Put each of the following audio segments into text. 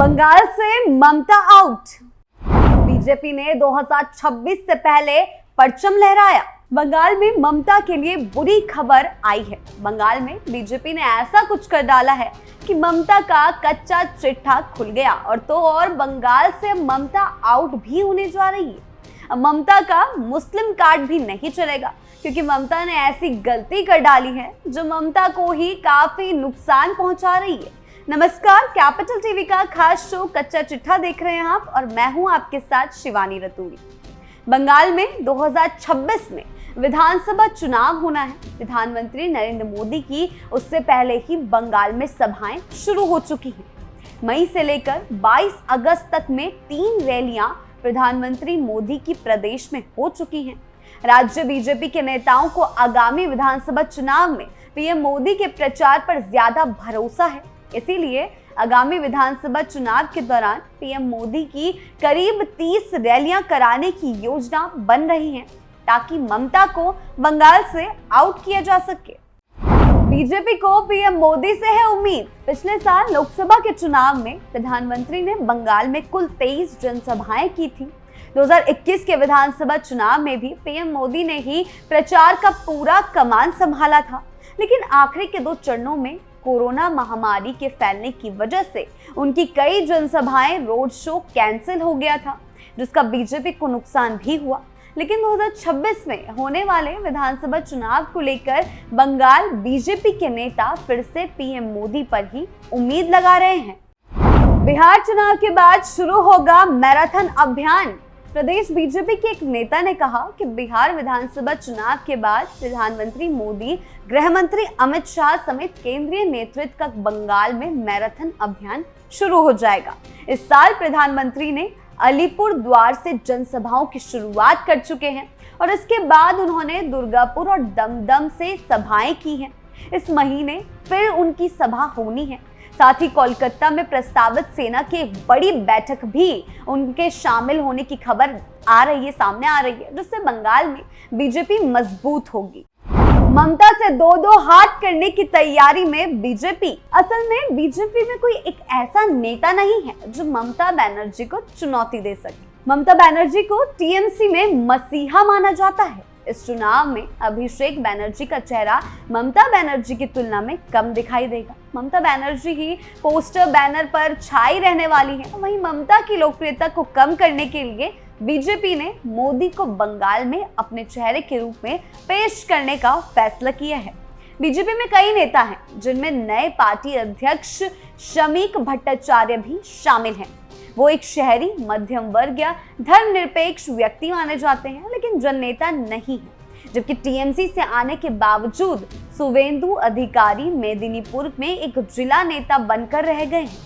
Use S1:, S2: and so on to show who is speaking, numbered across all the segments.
S1: बंगाल से ममता out. BJP ने 2026 से पहले परचम लहराया। बंगाल में ममता के लिए बुरी खबर आई है। बंगाल में बीजेपी ने ऐसा कुछ कर डाला है कि ममता का कच्चा चिट्ठा खुल गया और बंगाल से ममता आउट भी होने जा रही है। अब ममता का मुस्लिम कार्ड भी नहीं चलेगा क्योंकि ममता ने ऐसी गलती कर डाली है जो ममता को ही काफी नुकसान पहुंचा रही है। नमस्कार, कैपिटल टीवी का खास शो कच्चा चिट्ठा देख रहे हैं आप और मैं हूं आपके साथ शिवानी रतूड़ी। बंगाल में 2026 में विधानसभा चुनाव होना है। प्रधानमंत्री नरेंद्र मोदी की उससे पहले ही बंगाल में सभाएं शुरू हो चुकी हैं। मई से लेकर 22 अगस्त तक में 3 रैलियां प्रधानमंत्री मोदी की प्रदेश में हो चुकी हैं। राज्य बीजेपी के नेताओं को आगामी विधानसभा चुनाव में पीएम मोदी के प्रचार पर ज्यादा भरोसा है, इसीलिए आगामी विधानसभा चुनाव के दौरान पीएम मोदी की करीब 30 रैलियां कराने की योजना बन रही है ताकि ममता को बंगाल से आउट किया जा सके। बीजेपी को पीएम मोदी से है उम्मीद। पिछले साल लोकसभा के चुनाव में प्रधानमंत्री ने बंगाल में कुल 23 जनसभाएं की थी। 2021 के विधानसभा चुनाव में भी पीएम मोदी ने ही प्रचार का पूरा कमान संभाला था, लेकिन आखिरी के 2 चरणों में कोरोना महामारी के फैलने की वजह से उनकी कई जनसभाएं, रोड शो कैंसिल हो गया था, जिसका बीजेपी को नुकसान भी हुआ। लेकिन 2026 में होने वाले विधानसभा चुनाव को लेकर बंगाल बीजेपी के नेता फिर से पीएम मोदी पर ही उम्मीद लगा रहे हैं। बिहार चुनाव के बाद शुरू होगा मैराथन अभियान। प्रदेश बीजेपी के एक नेता ने कहा कि बिहार विधानसभा चुनाव के बाद प्रधानमंत्री मोदी, गृह मंत्री अमित शाह समेत केंद्रीय नेतृत्व का बंगाल में मैराथन अभियान शुरू हो जाएगा। इस साल प्रधानमंत्री ने अलीपुर द्वार से जनसभाओं की शुरुआत कर चुके हैं और इसके बाद उन्होंने दुर्गापुर और दमदम से सभाएं की हैं। इस महीने फिर उनकी सभा होनी है। साथ ही कोलकाता में प्रस्तावित सेना की एक बड़ी बैठक भी उनके शामिल होने की खबर सामने आ रही है, जिससे बंगाल में बीजेपी मजबूत होगी। ममता से 2-2 हाथ करने की तैयारी में बीजेपी। असल में बीजेपी में कोई एक ऐसा नेता नहीं है जो ममता बनर्जी को चुनौती दे सके। ममता बनर्जी को टीएमसी में मसीहा माना जाता है। इस चुनाव में अभिषेक बनर्जी का चेहरा ममता बनर्जी की तुलना में कम दिखाई देगा। ममता बनर्जी ही पोस्टर बैनर पर छाई रहने वाली है। वहीं ममता की लोकप्रियता को कम करने के लिए बीजेपी ने मोदी को बंगाल में अपने चेहरे के रूप में पेश करने का फैसला किया है। बीजेपी में कई नेता हैं जिनमें नए पार्टी अध्यक्ष शमीक भट्टाचार्य भी शामिल हैं। वो एक शहरी मध्यम वर्ग या धर्मनिरपेक्ष व्यक्ति माने जाते हैं, लेकिन जननेता नहीं है। जबकि टीएमसी से आने के बावजूद सुवेंदु अधिकारी मेदिनीपुर में एक जिला नेता बनकर रह गए हैं।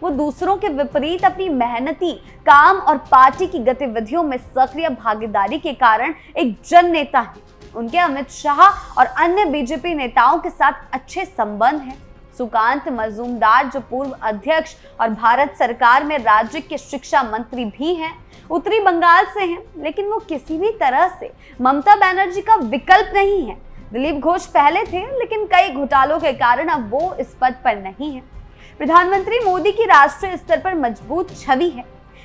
S1: वो दूसरों के विपरीत अपनी मेहनती काम और पार्टी की गतिविधियों में सक्रिय भागीदारी के कारण एक जन नेता है। उनके अमित शाह और अन्य बीजेपी नेताओं के साथ अच्छे संबंध हैं। सुकांत मजूमदार जो पूर्व अध्यक्ष और भारत सरकार में राज्य के शिक्षा मंत्री भी हैं, उत्तरी बंगाल से हैं, लेकिन वो किसी भी तरह से ममता बनर्जी का विकल्प नहीं है। दिलीप घोष पहले थे, लेकिन कई घोटालों के कारण अब वो इस पद पर नहीं है। प्रधानमंत्री मोदी की राष्ट्रीय स्तर पर मजबूत छवि है।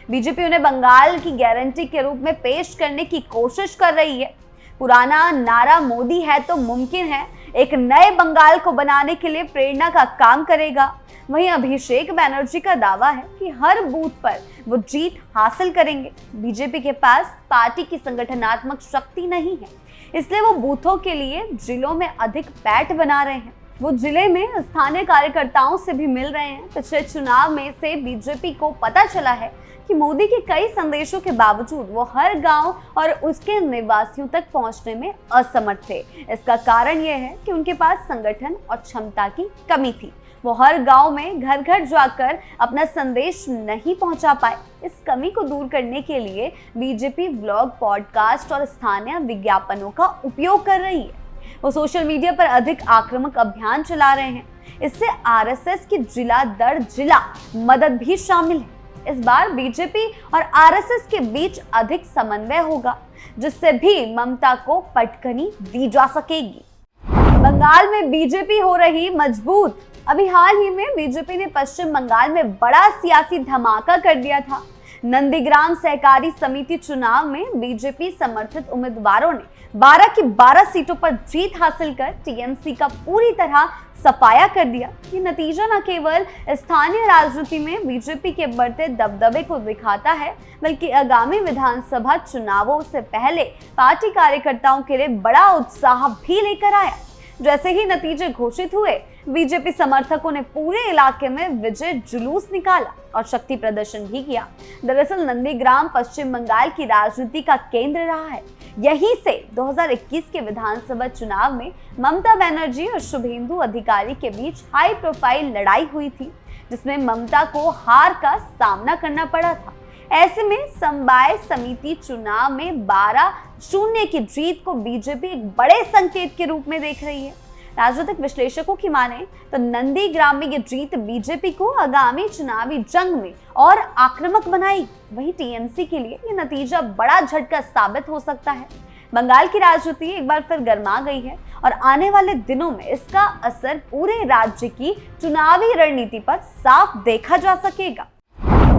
S1: बीजेपी उन्हें बंगाल की गारंटी के रूप में पेश करने की कोशिश कर रही है। पुराना नारा मोदी है तो मुमकिन है एक नए बंगाल को बनाने के लिए प्रेरणा का काम करेगा। वहीं अभिषेक बनर्जी का दावा है कि हर बूथ पर वो जीत हासिल करेंगे। बीजेपी के पास पार्टी की संगठनात्मक शक्ति नहीं है, इसलिए वो बूथों के लिए जिलों में अधिक पैठ बना रहे हैं। वो जिले में स्थानीय कार्यकर्ताओं से भी मिल रहे हैं। पिछले चुनाव में से बीजेपी को पता चला है कि मोदी के कई संदेशों के बावजूद वो हर गांव और उसके निवासियों तक पहुंचने में असमर्थ थे। इसका कारण यह है कि उनके पास संगठन और क्षमता की कमी थी। वो हर गांव में घर घर जाकर अपना संदेश नहीं पहुंचा पाए। इस कमी को दूर करने के लिए बीजेपी ब्लॉग, पॉडकास्ट और स्थानीय विज्ञापनों का उपयोग कर रही है। वो सोशल मीडिया पर अधिक आक्रामक अभियान चला रहे हैं। इससे आरएसएस की जिला दर जिला मदद भी शामिल है। इस बार बीजेपी और आरएसएस के बीच अधिक समन्वय होगा, जिससे भी ममता को पटकनी दी जा सकेगी। बंगाल में बीजेपी हो रही मजबूत। अभी हाल ही में बीजेपी ने पश्चिम बंगाल में बड़ा सियासी धमाका कर दिया था। नंदीग्राम सहकारी समिति चुनाव में बीजेपी समर्थित उम्मीदवारों ने 12 की 12 सीटों पर जीत हासिल कर टीएमसी का पूरी तरह सफाया कर दिया। ये नतीजा न केवल स्थानीय राजनीति में बीजेपी के बढ़ते दबदबे को दिखाता है, बल्कि आगामी विधानसभा चुनावों से पहले पार्टी कार्यकर्ताओं के लिए बड़ा उत्साह भी लेकर आया। जैसे ही नतीजे घोषित हुए, बीजेपी समर्थकों ने पूरे इलाके में विजय जुलूस निकाला और शक्ति प्रदर्शन भी किया। दरअसल नंदीग्राम पश्चिम बंगाल की राजनीति का केंद्र रहा है। यहीं से 2021 के विधानसभा चुनाव में ममता बनर्जी और शुभेंदु अधिकारी के बीच हाई प्रोफाइल लड़ाई हुई थी, जिसमें ममता को हार का सामना करना पड़ा था। ऐसे में समवाय समिति चुनाव में 12-0 की जीत को बीजेपी एक बड़े संकेत के रूप में देख रही है। राजनीतिक विश्लेषकों की माने तो नंदीग्राम में ये जीत बीजेपी को आगामी चुनावी जंग में और आक्रामक बनाएगी। वहीं टीएमसी के लिए ये नतीजा बड़ा झटका साबित हो सकता है। बंगाल की राजनीति एक बार फिर गर्मा गई है और आने वाले दिनों में इसका असर पूरे राज्य की चुनावी रणनीति पर साफ देखा जा सकेगा।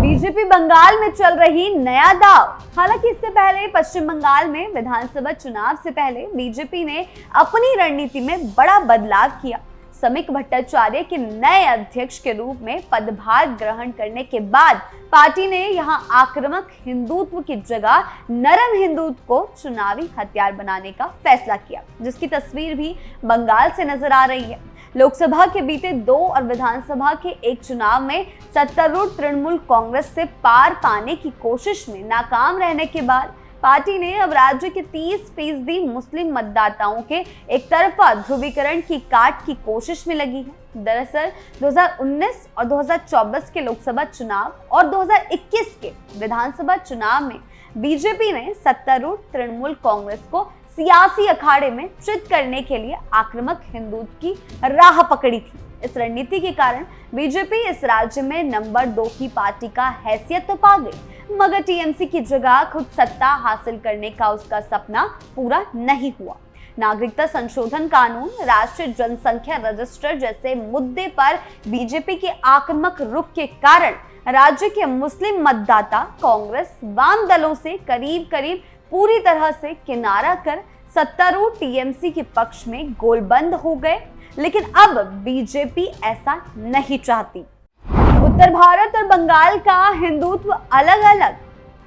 S1: बीजेपी बंगाल में चल रही नया दाव। हालांकि इससे पहले पश्चिम बंगाल में विधानसभा चुनाव से पहले बीजेपी ने अपनी रणनीति में बड़ा बदलाव किया। समीक भट्टाचार्य के नए अध्यक्ष के रूप में पदभार ग्रहण करने के बाद पार्टी ने यहां आक्रामक हिंदुत्व की जगह नरम हिंदुत्व को चुनावी हथियार बनाने का फैसला किया, जिसकी तस्वीर भी बंगाल से नजर आ रही है। लोकसभा के बीते 2 और विधानसभा के एक चुनाव में सत्तारूढ़ तृणमूल कांग्रेस से पार पाने की कोशिश में नाकाम रहने के बाद पार्टी ने अब राज्य के 30% मुस्लिम मतदाताओं के एक तरफा ध्रुवीकरण की काट की कोशिश में लगी है। दरअसल 2019 और 2024 के लोकसभा चुनाव और 2021 के विधानसभा चुनाव में बीजेपी ने सत्तारूढ़ तृणमूल कांग्रेस को सियासी अखाड़े में चित करने के लिए आक्रामक हिंदुत्व की राह पकड़ी थी। इस रणनीति के कारण बीजेपी इस राज्य में नंबर 2 की पार्टी का हैसियत तो पा गई, मगर टीएमसी की जगह खुद सत्ता हासिल करने का उसका सपना पूरा नहीं हुआ। नागरिकता संशोधन कानून, राष्ट्रीय जनसंख्या रजिस्टर जैसे मुद्दे पर बीजेपी के आक्रामक रुख के कारण राज्य के मुस्लिम मतदाता कांग्रेस वाम दलों से करीब पूरी तरह से किनारा कर सत्तारूढ़ टीएमसी के पक्ष में गोलबंद हो गए। लेकिन अब बीजेपी ऐसा नहीं चाहती। उत्तर भारत और बंगाल का हिंदुत्व अलग अलग।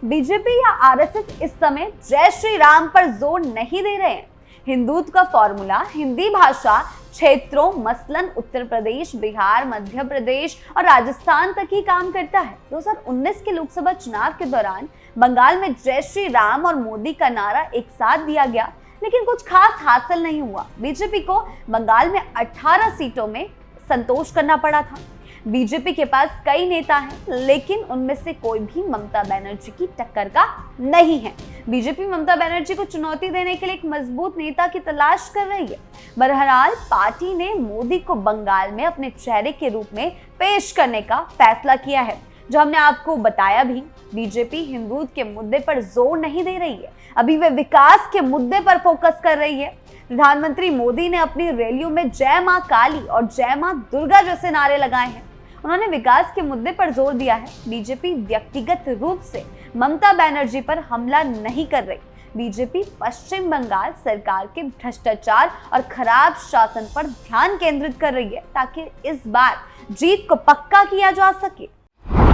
S1: बीजेपी या आरएसएस इस समय जय श्री राम पर जोर नहीं दे रहे हैं। हिंदुत्व का फॉर्मूला हिंदी भाषा क्षेत्रों मसलन उत्तर प्रदेश, बिहार, मध्य प्रदेश और राजस्थान तक ही काम करता है। 2019 के लोकसभा चुनाव के दौरान बंगाल में जय श्री राम और मोदी का नारा एक साथ दिया गया, लेकिन कुछ खास हासिल नहीं हुआ। बीजेपी को बंगाल में 18 सीटों में संतोष करना पड़ा था। बीजेपी के पास कई नेता हैं, लेकिन उनमें से कोई भी ममता बनर्जी की टक्कर का नहीं है। बीजेपी ममता बनर्जी को चुनौती देने के लिए एक मजबूत नेता की तलाश कर रही है। बहरहाल पार्टी ने मोदी को बंगाल में अपने चेहरे के रूप में पेश करने का फैसला किया है। जो हमने आपको बताया भी, बीजेपी हिंदुत्व के मुद्दे पर जोर नहीं दे रही है, अभी वे विकास के मुद्दे पर फोकस कर रही है। प्रधानमंत्री मोदी ने अपनी रैलियों में जय मां काली और जय मां दुर्गा जैसे नारे लगाए हैं। उन्होंने विकास के मुद्दे पर जोर दिया है। बीजेपी व्यक्तिगत रूप से ममता बनर्जी पर हमला नहीं कर रही। बीजेपी पश्चिम बंगाल सरकार के भ्रष्टाचार और खराब शासन पर ध्यान केंद्रित कर रही है, ताकि इस बार जीत को पक्का किया जा सके।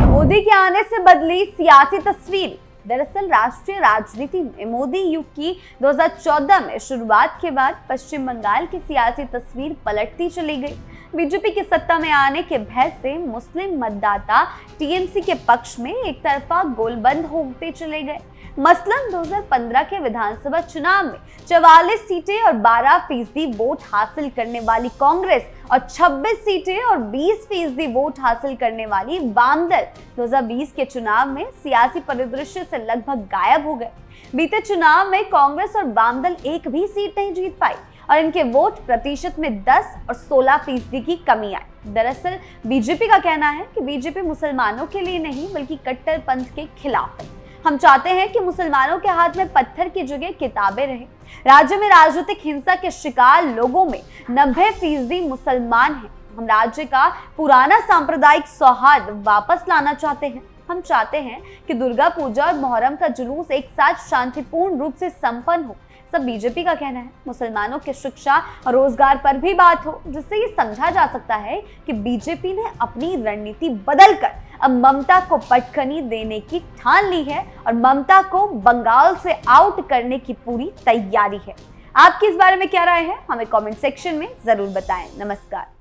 S1: मोदी के आने से बदली सियासी तस्वीर। दरअसल राष्ट्रीय राजनीति में मोदी युग की 2014 में शुरुआत के बाद पश्चिम बंगाल की सियासी तस्वीर पलटती चली गई। बीजेपी की सत्ता में आने के भय से मुस्लिम मतदाता टीएमसी के पक्ष में एक तरफा गोलबंद होते चले गए। मसलन 2015 के विधानसभा चुनाव में 44 सीटें और 12% वोट हासिल करने वाली कांग्रेस और 26 सीटें और 20% वोट हासिल करने वाली वाम दल 2020 के चुनाव में सियासी परिदृश्य से लगभग गायब हो गए। बीते चुनाव में कांग्रेस और वाम दल एक भी सीट नहीं जीत पाई और इनके वोट प्रतिशत में 10 और 16% की कमी आई। दरअसल बीजेपी का कहना है कि बीजेपी मुसलमानों के लिए नहीं बल्कि कट्टरपंथ के खिलाफ है। हम चाहते हैं कि मुसलमानों के हाथ में पत्थर की जगह किताबें रहें। राज्य में राजनीतिक हिंसा के शिकार लोगों में 90% मुसलमान हैं। हम राज्य का पुराना सांप्रदायिक सौहार्द वापस लाना चाहते हैं। हम चाहते हैं कि दुर्गा पूजा और मोहर्रम का जुलूस एक साथ शांतिपूर्ण रूप से संपन्न हो। सब बीजेपी का कहना है। मुसलमानों की शिक्षा और रोजगार पर भी बात हो, जिससे ये समझा जा सकता है कि बीजेपी ने अपनी रणनीति बदलकर अब ममता को पटखनी देने की ठान ली है और ममता को बंगाल से आउट करने की पूरी तैयारी है। आपकी इस बारे में क्या राय है, हमें कमेंट सेक्शन में जरूर बताएं। नमस्कार।